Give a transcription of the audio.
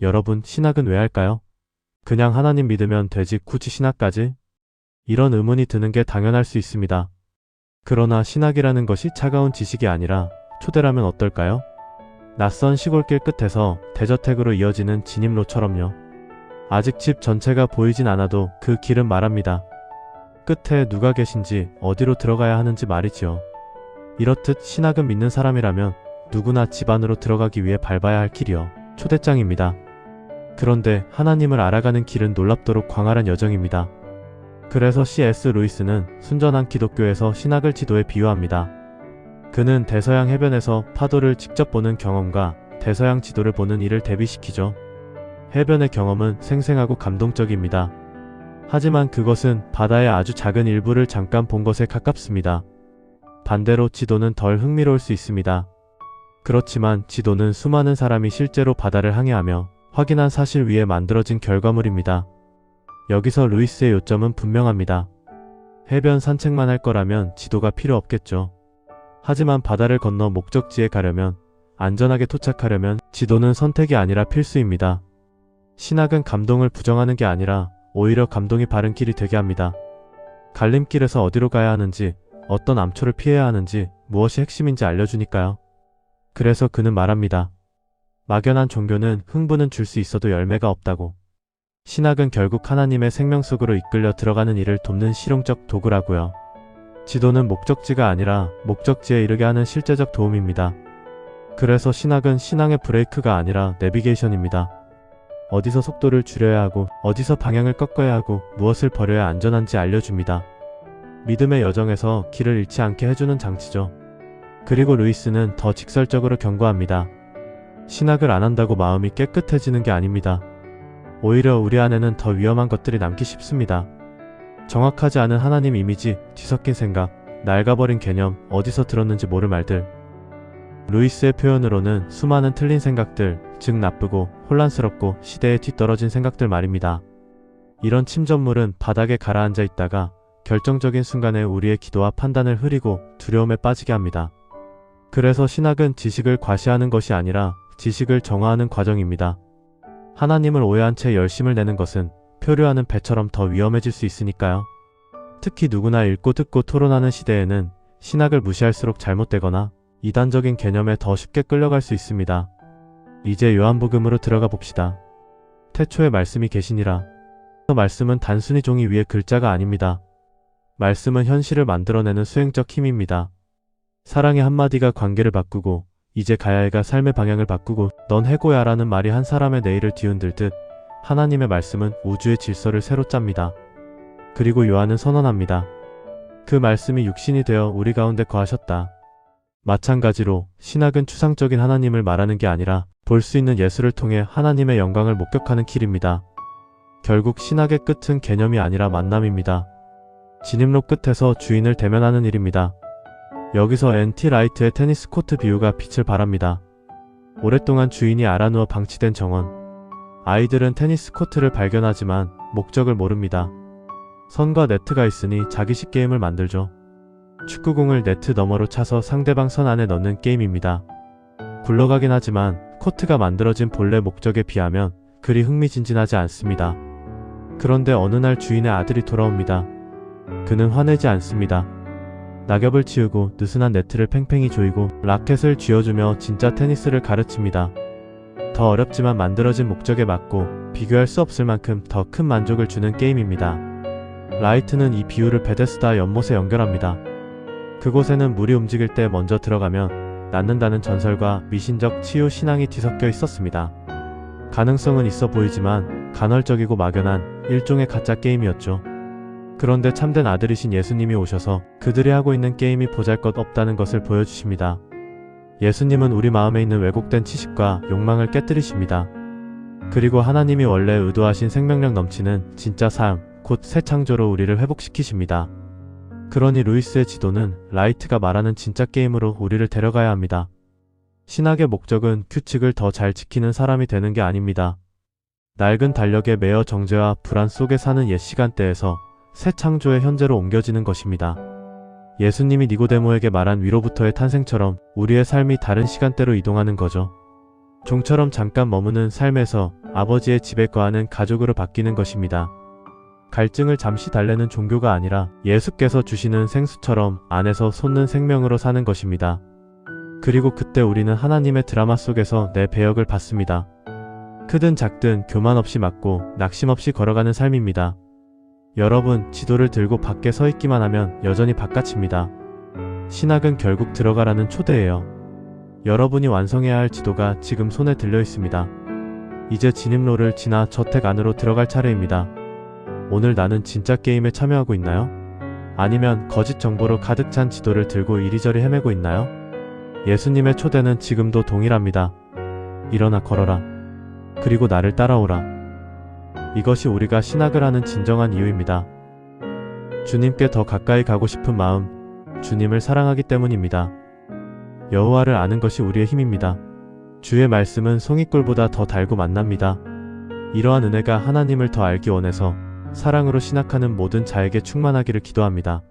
여러분, 신학은 왜 할까요? 그냥 하나님 믿으면 되지 굳이 신학까지? 이런 의문이 드는 게 당연할 수 있습니다. 그러나 신학이라는 것이 차가운 지식이 아니라 초대라면 어떨까요? 낯선 시골길 끝에서 대저택으로 이어지는 진입로처럼요. 아직 집 전체가 보이진 않아도 그 길은 말합니다. 끝에 누가 계신지 어디로 들어가야 하는지 말이지요. 이렇듯 신학은 믿는 사람이라면 누구나 집 안으로 들어가기 위해 밟아야 할 길이요. 초대장입니다. 그런데 하나님을 알아가는 길은 놀랍도록 광활한 여정입니다. 그래서 C.S. 루이스는 순전한 기독교에서 신학을 지도에 비유합니다. 그는 대서양 해변에서 파도를 직접 보는 경험과 대서양 지도를 보는 이를 대비시키죠. 해변의 경험은 생생하고 감동적입니다. 하지만 그것은 바다의 아주 작은 일부를 잠깐 본 것에 가깝습니다. 반대로 지도는 덜 흥미로울 수 있습니다. 그렇지만 지도는 수많은 사람이 실제로 바다를 항해하며 확인한 사실 위에 만들어진 결과물입니다. 여기서 루이스의 요점은 분명합니다. 해변 산책만 할 거라면 지도가 필요 없겠죠. 하지만 바다를 건너 목적지에 가려면, 안전하게 도착하려면 지도는 선택이 아니라 필수입니다. 신학은 감동을 부정하는 게 아니라 오히려 감동이 바른 길이 되게 합니다. 갈림길에서 어디로 가야 하는지, 어떤 암초를 피해야 하는지, 무엇이 핵심인지 알려주니까요. 그래서 그는 말합니다. 막연한 종교는 흥분은 줄 수 있어도 열매가 없다고. 신학은 결국 하나님의 생명 속으로 이끌려 들어가는 일을 돕는 실용적 도구라고요. 지도는 목적지가 아니라 목적지에 이르게 하는 실제적 도움입니다. 그래서 신학은 신앙의 브레이크가 아니라 내비게이션입니다. 어디서 속도를 줄여야 하고 어디서 방향을 꺾어야 하고 무엇을 버려야 안전한지 알려줍니다. 믿음의 여정에서 길을 잃지 않게 해주는 장치죠. 그리고 루이스는 더 직설적으로 경고합니다. 신학을 안 한다고 마음이 깨끗해지는 게 아닙니다. 오히려 우리 안에는 더 위험한 것들이 남기 쉽습니다. 정확하지 않은 하나님 이미지, 뒤섞인 생각, 낡아버린 개념, 어디서 들었는지 모를 말들. 루이스의 표현으로는 수많은 틀린 생각들, 즉 나쁘고 혼란스럽고 시대에 뒤떨어진 생각들 말입니다. 이런 침전물은 바닥에 가라앉아 있다가 결정적인 순간에 우리의 기도와 판단을 흐리고 두려움에 빠지게 합니다. 그래서 신학은 지식을 과시하는 것이 아니라 지식을 정화하는 과정입니다. 하나님을 오해한 채 열심을 내는 것은 표류하는 배처럼 더 위험해질 수 있으니까요. 특히 누구나 읽고 듣고 토론하는 시대에는 신학을 무시할수록 잘못되거나 이단적인 개념에 더 쉽게 끌려갈 수 있습니다. 이제 요한복음으로 들어가 봅시다. 태초에 말씀이 계시니라. 말씀은 단순히 종이 위에 글자가 아닙니다. 말씀은 현실을 만들어내는 수행적 힘입니다. 사랑의 한마디가 관계를 바꾸고 이제 가야해가 삶의 방향을 바꾸고 넌 해고야 라는 말이 한 사람의 내일을 뒤흔들듯 하나님의 말씀은 우주의 질서를 새로 짭니다. 그리고 요한은 선언합니다. 그 말씀이 육신이 되어 우리 가운데 거하셨다. 마찬가지로 신학은 추상적인 하나님을 말하는 게 아니라 볼 수 있는 예술을 통해 하나님의 영광을 목격하는 길입니다. 결국 신학의 끝은 개념이 아니라 만남입니다. 진입로 끝에서 주인을 대면하는 일입니다. 여기서 N.T. 라이트의 테니스 코트 비유가 빛을 발합니다. 오랫동안 주인이 알아누워 방치된 정원. 아이들은 테니스 코트를 발견하지만 목적을 모릅니다. 선과 네트가 있으니 자기식 게임을 만들죠. 축구공을 네트 너머로 차서 상대방 선 안에 넣는 게임입니다. 굴러가긴 하지만 코트가 만들어진 본래 목적에 비하면 그리 흥미진진하지 않습니다. 그런데 어느 날 주인의 아들이 돌아옵니다. 그는 화내지 않습니다. 낙엽을 치우고 느슨한 네트를 팽팽히 조이고 라켓을 쥐어주며 진짜 테니스를 가르칩니다. 더 어렵지만 만들어진 목적에 맞고 비교할 수 없을 만큼 더 큰 만족을 주는 게임입니다. 라이트는 이 비유를 베데스다 연못에 연결합니다. 그곳에는 물이 움직일 때 먼저 들어가면 낫는다는 전설과 미신적 치유 신앙이 뒤섞여 있었습니다. 가능성은 있어 보이지만 간헐적이고 막연한 일종의 가짜 게임이었죠. 그런데 참된 아들이신 예수님이 오셔서 그들이 하고 있는 게임이 보잘것없다는 것을 보여주십니다. 예수님은 우리 마음에 있는 왜곡된 치식과 욕망을 깨뜨리십니다. 그리고 하나님이 원래 의도하신 생명력 넘치는 진짜 삶, 곧 새 창조로 우리를 회복시키십니다. 그러니 루이스의 지도는 라이트가 말하는 진짜 게임으로 우리를 데려가야 합니다. 신학의 목적은 규칙을 더 잘 지키는 사람이 되는 게 아닙니다. 낡은 달력에 매여 정죄와 불안 속에 사는 옛 시간대에서 새 창조의 현재로 옮겨지는 것입니다. 예수님이 니고데모에게 말한 위로부터의 탄생처럼 우리의 삶이 다른 시간대로 이동하는 거죠. 종처럼 잠깐 머무는 삶에서 아버지의 집에 거하는 가족으로 바뀌는 것입니다. 갈증을 잠시 달래는 종교가 아니라 예수께서 주시는 생수처럼 안에서 솟는 생명으로 사는 것입니다. 그리고 그때 우리는 하나님의 드라마 속에서 내 배역을 받습니다. 크든 작든 교만 없이 맞고 낙심 없이 걸어가는 삶입니다. 여러분, 지도를 들고 밖에 서 있기만 하면 여전히 바깥입니다. 신학은 결국 들어가라는 초대예요. 여러분이 완성해야 할 지도가 지금 손에 들려 있습니다. 이제 진입로를 지나 저택 안으로 들어갈 차례입니다. 오늘 나는 진짜 게임에 참여하고 있나요? 아니면 거짓 정보로 가득 찬 지도를 들고 이리저리 헤매고 있나요? 예수님의 초대는 지금도 동일합니다. 일어나 걸어라. 그리고 나를 따라오라. 이것이 우리가 신학을 하는 진정한 이유입니다. 주님께 더 가까이 가고 싶은 마음, 주님을 사랑하기 때문입니다. 여호와를 아는 것이 우리의 힘입니다. 주의 말씀은 송이꿀보다 더 달고 맛납니다. 이러한 은혜가 하나님을 더 알기 원해서 사랑으로 신학하는 모든 자에게 충만하기를 기도합니다.